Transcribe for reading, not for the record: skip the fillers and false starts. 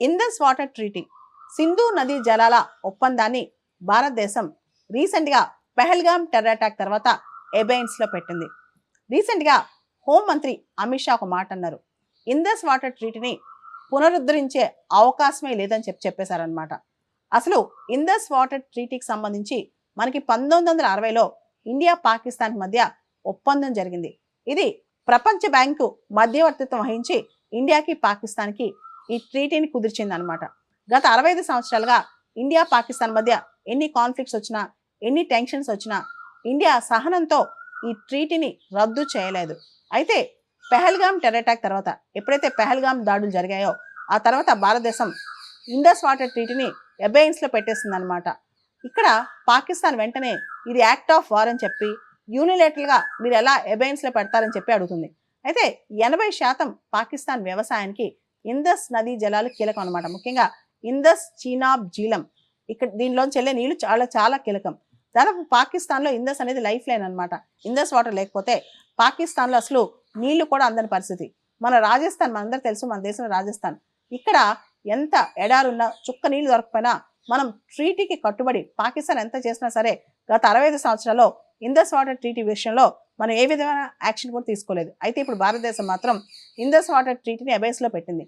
ఇందస్ water treaty Sindhu నదీ జలాల ఒప్పందాన్ని భారతదేశం రీసెంట్గా పెహల్గామ్ టెర్రర్ అటాక్ తర్వాత ఎబెయిన్స్లో పెట్టింది. రీసెంట్గా హోంమంత్రి అమిత్ షా ఒక మాట అన్నారు, ఇందస్ వాటర్ ట్రీటీని పునరుద్ధరించే అవకాశమే లేదని చెప్పేశారనమాట. అసలు ఇందస్ వాటర్ ట్రీటీకి సంబంధించి మనకి 1960లో ఇండియా పాకిస్తాన్ మధ్య ఒప్పందం జరిగింది. ఇది ప్రపంచ బ్యాంకు మధ్యవర్తిత్వం వహించి ఇండియాకి పాకిస్తాన్కి ఈ ట్రీటీని కుదిర్చిందనమాట. గత 65 సంవత్సరాలుగా ఇండియా పాకిస్తాన్ మధ్య ఎన్ని కాన్ఫ్లిక్ట్స్ వచ్చినా, ఎన్ని టెన్షన్స్ వచ్చినా ఇండియా సహనంతో ఈ ట్రీటీని రద్దు చేయలేదు. అయితే పెహల్గామ్ టెర్రర్ అటాక్ తర్వాత, ఎప్పుడైతే పెహల్గామ్ దాడులు జరిగాయో ఆ తర్వాత భారతదేశం ఇండస్ వాటర్ ట్రీటీని ఎబెయిన్స్లో పెట్టేసిందనమాట. ఇక్కడ పాకిస్తాన్ వెంటనే ఇది యాక్ట్ ఆఫ్ వార్ అని చెప్పి యూనిలేటరల్గా మీరు ఎలా ఎబెయిన్స్లో పెడతారని చెప్పి అడుగుతుంది. అయితే 80% పాకిస్తాన్ వ్యవసాయానికి ఇందస్ నదీ జలాలు కీలకం అనమాట. ముఖ్యంగా ఇందస్ చీనాబ్ జీలం ఇక్కడ దీనిలోంచి వెళ్ళే నీళ్లు చాలా చాలా కీలకం. దాదాపు పాకిస్తాన్లో ఇందస్ అనేది లైఫ్ లైన్ అనమాట. ఇందస్ వాటర్ లేకపోతే పాకిస్తాన్లో అసలు నీళ్లు కూడా అందని పరిస్థితి. మన రాజస్థాన్, మనందరూ తెలుసు, మన దేశంలో రాజస్థాన్, ఇక్కడ ఎంత ఎడారున్నా చుక్క నీళ్లు దొరకపోయినా మనం ట్రీటీకి కట్టుబడి పాకిస్తాన్ ఎంత చేసినా సరే గత 65 సంవత్సరాల్లో ఇందస్ వాటర్ ట్రీటీ విషయంలో మనం ఏ విధమైన యాక్షన్ కూడా తీసుకోలేదు. అయితే ఇప్పుడు భారతదేశం మాత్రం ఇందస్ వాటర్ ట్రీటీని ఎబెయిన్స్లో పెట్టింది.